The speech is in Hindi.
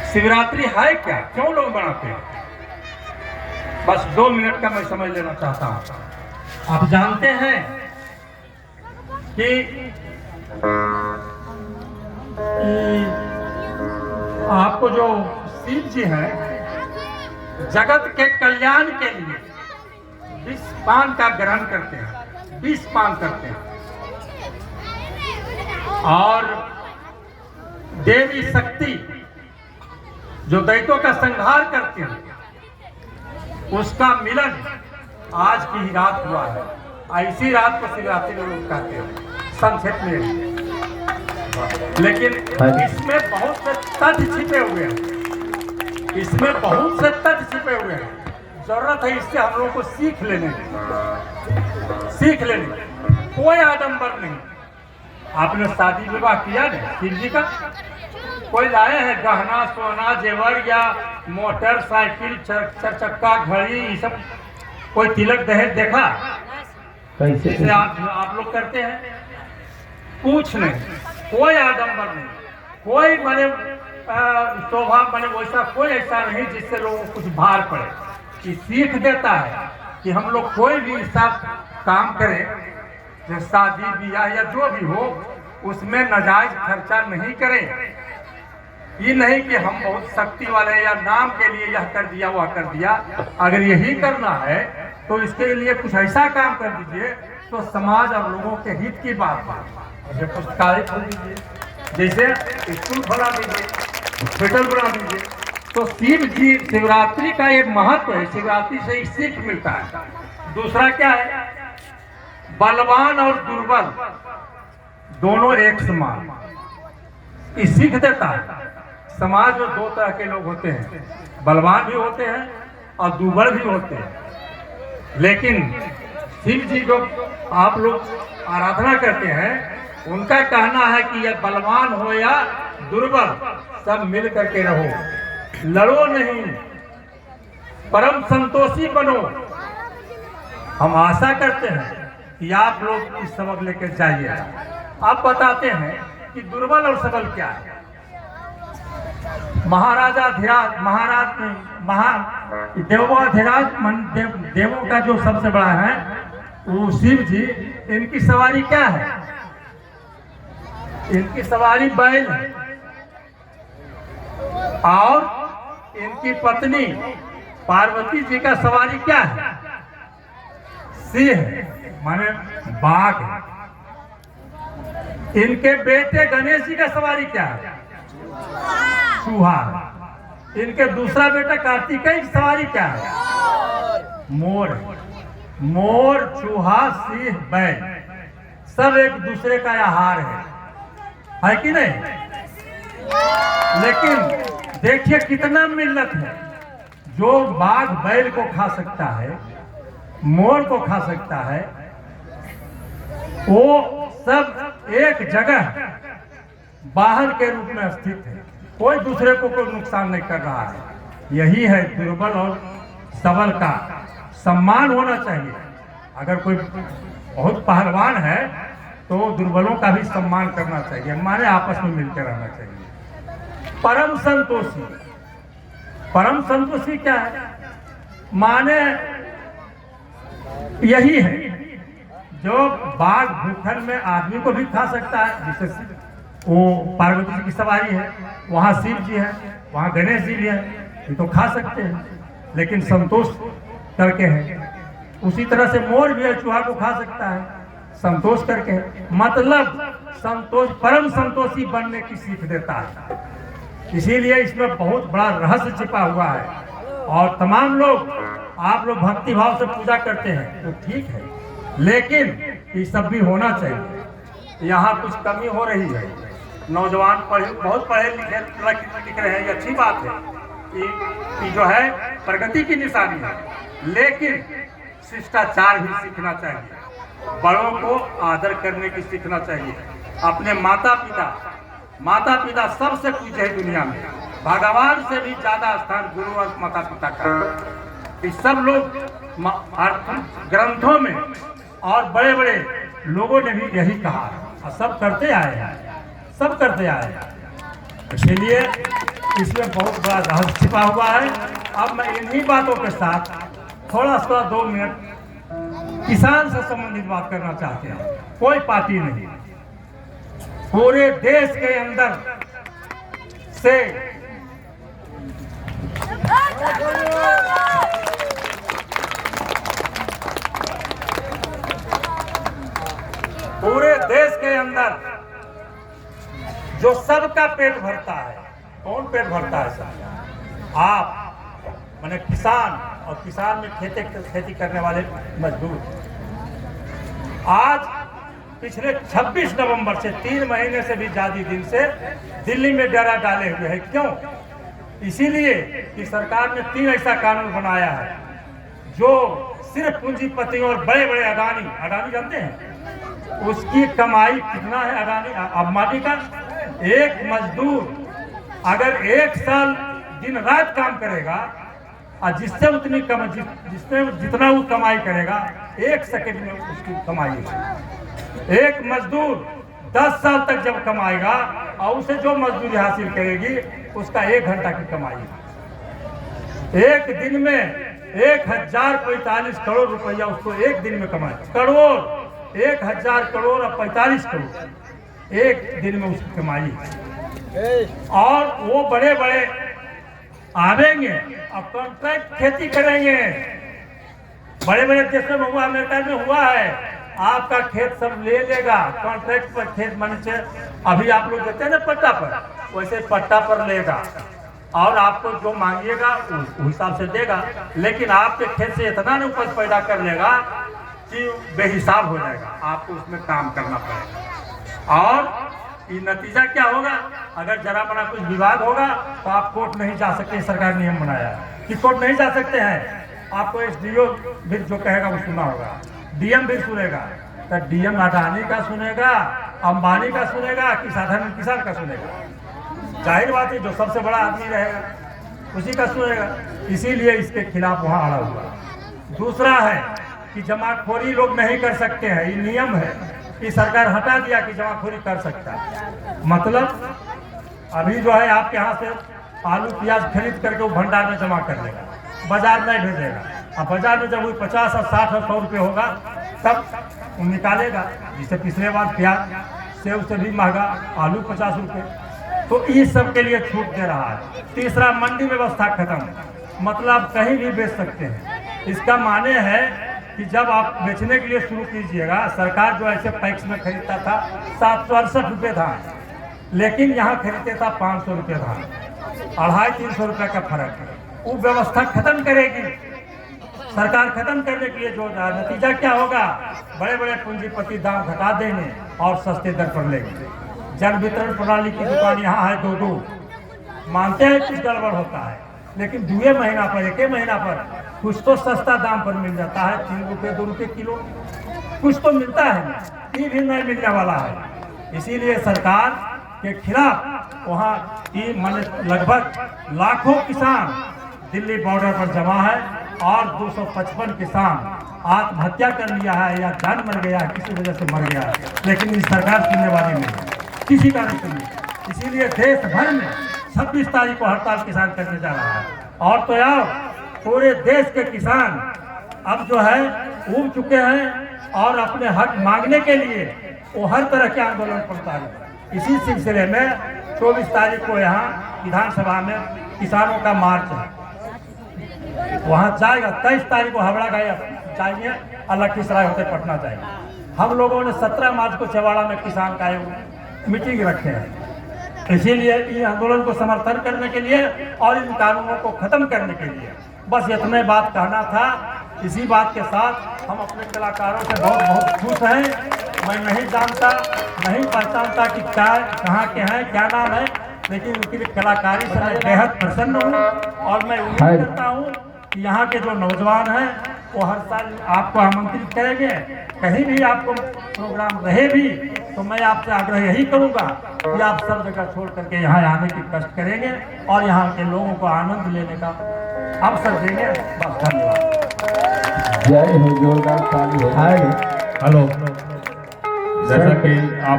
शिवरात्रि है क्या, क्यों लोग मनाते हैं? बस 2 मिनट का मैं समझ लेना चाहता हूं। आप जानते हैं कि आपको जो शिव जी हैं जगत के कल्याण के लिए विष पान का ग्रहण करते हैं, विष पान करते हैं, और देवी शक्ति जो दैत्यों का संहार करते हैं उसका मिलन आज की ही रात हुआ है। ऐसी रात को शिवरात्रि लोग कहते हैं संक्षेप में, लेकिन इसमें बहुत से तथ्य छिपे हुए हैं, इसमें बहुत से तथ्य छिपे हुए हैं। जरूरत है इससे हम लोगों को सीख लेने कोई आडंबर नहीं। आपने शादी विवाह किया नहीं शिव जी का? कोई लाए हैं गहना सोना जेवर या मोटरसाइकिल चार चक्का घड़ी, ये सब कोई तिलक दहेज देखा? कैसे आप लोग करते हैं? कुछ नहीं, कोई आडंबर नहीं, कोई बने शोभा बने वैसा कोई ऐसा नहीं जिससे लोगों को कुछ भार पड़े। कि सीख देता है कि हम लोग कोई भी ऐसा काम करें जो शादी ब्याह या जो भी हो उसमें नाजायज खर्चा नहीं करें। ये नहीं कि हम बहुत शक्ति वाले या नाम के लिए यह कर दिया वह कर दिया। अगर यही करना है तो इसके लिए कुछ ऐसा काम कर दीजिए तो समाज और लोगों के हित की बात है। जैसे पुस्तकालय खोल दीजिए, जैसे स्कूल खोला दीजिए, हॉस्पिटल बना दीजिए। तो शिव जी शिवरात्रि का एक महत्व है, शिवरात्रि से एक सीख मिलता है। दूसरा क्या है? बलवान और दुर्बल दोनों एक समान, ये सीख देता है। समाज में 2 तरह के लोग होते हैं, बलवान भी होते हैं और दुर्बल भी होते हैं। लेकिन शिव जी जो आप लोग आराधना करते हैं उनका कहना है कि यह बलवान हो या दुर्बल सब मिल करके रहो, लड़ो नहीं, परम संतोषी बनो। हम आशा करते हैं कि आप लोग इस सबक लेकर जाइए। आप बताते हैं कि दुर्बल और सबल क्या है। देवों का जो सबसे बड़ा है वो शिव जी, इनकी सवारी क्या है? इनकी सवारी बैल है और इनकी पत्नी पार्वती जी का सवारी क्या है? सिंह माने बाघ है। इनके बेटे गणेश जी का सवारी क्या है? चूहा। इनके दूसरा बेटा कार्तिकेय की सवारी क्या है? मोर। मोर, चूहा, सिंह, बैल सब एक दूसरे का आहार है कि नहीं? लेकिन देखिए कितना मिल्लत है। जो बाघ बैल को खा सकता है, मोर को खा सकता है, वो सब एक जगह बाहर के रूप में स्थित है, कोई दूसरे को कोई नुकसान नहीं कर रहा है। यही है दुर्बल और सबल का सम्मान होना चाहिए। अगर कोई बहुत पहलवान है तो दुर्बलों का भी सम्मान करना चाहिए, हमारे आपस में मिलकर रहना चाहिए। परम संतोषी, परम संतोषी क्या है? माने यही है जो बाघ भूखल में आदमी को भी खा सकता है, जिससे वो पार्वती जी की सवारी है, वहाँ शिव जी है, वहाँ गणेश जी भी है, ये तो खा सकते हैं लेकिन संतोष करके है। उसी तरह से मोर भी है, चूहा को खा सकता है संतोष करके है। मतलब संतोष, परम संतोषी बनने की सीख देता है। इसीलिए इसमें बहुत बड़ा रहस्य छिपा हुआ है। और तमाम लोग, आप लोग भक्ति भाव से पूजा करते हैं तो ठीक है, लेकिन ये सब भी होना चाहिए। यहाँ कुछ कमी हो रही है। नौजवान बहुत पढ़े लिख रहे हैं, ये अच्छी बात है कि जो है प्रगति की निशानी है, लेकिन शिष्टाचार भी सीखना चाहिए, बड़ों को आदर करने की सीखना चाहिए। अपने माता पिता सबसे पूज्य है दुनिया में, भगवान से भी ज्यादा स्थान गुरु और माता पिता का। इस सब लोग ग्रंथों में और बड़े बड़े लोगों ने भी यही कहा और सब करते आए हैं, सब करते आए हैं। इसलिए इसमें बहुत बड़ा रहस्य छिपा हुआ है। अब मैं इन्हीं बातों के साथ थोड़ा 2 मिनट किसान से संबंधित बात करना चाहते हैं। कोई पार्टी नहीं, पूरे देश के अंदर से पूरे देश के अंदर जो सबका पेट भरता है, कौन पेट भरता है? सब आप, माने किसान, और किसान में खेती करने वाले मजदूर। आज पिछले 26 नवंबर से 3 महीने से भी ज्यादा दिन से दिल्ली में डेरा डाले हुए हैं। क्यों? इसीलिए कि सरकार ने 3 ऐसा कानून बनाया है जो सिर्फ पूंजीपतियों और बड़े बड़े अडानी जानते हैं उसकी कमाई कितना है? अंबानी का एक मजदूर अगर 1 साल दिन रात काम करेगा और जिससे जितना वो कमाई करेगा 1 सेकंड में उसकी कमाई है। एक मजदूर 10 साल तक जब कमाएगा और उसे जो मजदूरी हासिल करेगी उसका 1 घंटा की कमाई है। एक दिन में 1045 करोड़ रुपया उसको एक दिन में कमाए। करोड़, 1000 करोड़ और 45 करोड़ एक दिन में उसकी कमाई है। और वो बड़े बड़े आवेंगे और कॉन्ट्रैक्ट खेती करेंगे। बड़े बड़े देशों में हुआ, अमेरिका में हुआ है, आपका खेत सब ले लेगा कॉन्ट्रैक्ट पर। खेत मन से अभी आप लोग देते हैं ना पट्टा पर, वैसे पट्टा पर लेगा और आपको जो मांगिएगा उस हिसाब से देगा। लेकिन आपके खेत से इतना न उपज पैदा कर लेगा कि बेहिसाब हो जाएगा, आपको उसमें काम करना पड़ेगा। और ये नतीजा क्या होगा? अगर जरा बड़ा कुछ विवाद होगा तो आप कोर्ट नहीं जा सकते। सरकार नियम बनाया कि कोर्ट नहीं जा सकते हैं। आपको एसडीओ भी जो कहेगा वो सुनना होगा, डीएम भी सुनेगा। तो डीएम अडानी का सुनेगा, अंबानी का सुनेगा कि साधारण किसान का सुनेगा? जाहिर बात है जो सबसे बड़ा आदमी रहेगा उसी का सुनेगा। इसीलिए इसके खिलाफ वहाँ अड़ा हुआ। दूसरा है कि जमाखोरी लोग नहीं कर सकते हैं, ये नियम है कि सरकार हटा दिया कि जमाखोरी कर सकता है। मतलब अभी जो है आपके यहाँ से आलू प्याज खरीद करके वो भंडार में जमा कर लेगा, बाजार नहीं भेजेगा। अब बाजार में जब वो 50 और 60 और 100 रुपये होगा तब वो निकालेगा। जिससे पिछले बार प्याज सेव से भी महंगा आलू 50 रुपये। तो इस सब के लिए छूट दे रहा है। तीसरा, मंडी व्यवस्था खत्म, मतलब कहीं भी बेच सकते हैं। इसका माने है कि जब आप बेचने के लिए शुरू कीजिएगा, सरकार जो ऐसे पैक्स में खरीदता था 768 रुपये धान, लेकिन यहाँ खरीदते था 500 रुपये धान, 250-300 रुपये का फर्क है। वो व्यवस्था खत्म करेगी सरकार। खत्म करने के लिए जो नतीजा क्या होगा? बड़े बड़े पूंजीपति दाम घटा देंगे और सस्ते दर पर लेंगे। जन वितरण प्रणाली की दुकान यहाँ है 2-2, मानते हैं कुछ गड़बड़ होता है, लेकिन 2 महीना पर 1 महीना पर कुछ तो सस्ता दाम पर मिल जाता है। 3 रुपये 2 रुपये किलो कुछ तो मिलता है, ये भी नहीं मिलने वाला है। इसीलिए सरकार के खिलाफ वहाँ लगभग लाखों किसान दिल्ली बॉर्डर पर जमा है और 255 किसान आत्महत्या कर लिया है या जान मर गया, किसी वजह से मर गया, लेकिन इस सरकार सुनने वाली नहीं है, किसी का नहीं सुनी। इसीलिए देश भर में 26 तारीख को हड़ताल किसान करने जा रहा है। और तो यार पूरे देश के किसान अब जो है उब चुके हैं और अपने हक मांगने के लिए वो हर तरह के आंदोलन पर उतारे। इसी सिलसिले में 24 तारीख को यहाँ विधानसभा में किसानों का मार्च है, वहाँ जाएगा। 23 तारीख को हावड़ा जाएंगे और लखीसराय होते पटना जाएंगे। हम लोगों ने 17 मार्च को चवाड़ा में किसान का मीटिंग रखे हैं। इसीलिए इन आंदोलन को समर्थन करने के लिए और इन कानूनों को खत्म करने के लिए बस इतने बात कहना था। इसी बात के साथ हम अपने कलाकारों से बहुत बहुत खुश हैं। मैं नहीं जानता, नहीं पहचानता कि क्या कहाँ के हैं, क्या नाम है, लेकिन उनकी कलाकारी से मैं बेहद प्रसन्न हूँ। और मैं उम्मीद करता हूँ कि यहाँ के जो नौजवान हैं वो हर साल आपको आमंत्रित करेंगे। कहीं भी आपको प्रोग्राम रहे भी तो मैं आपसे आग्रह यही करूँगा कि आप सब जगह छोड़ करके यहाँ आने की कष्ट करेंगे और यहाँ के लोगों को आनंद लेने का अवसर देंगे। बस धन्यवाद। जय हो, जोरदार ताली हो। हेलो, जैसा कि आप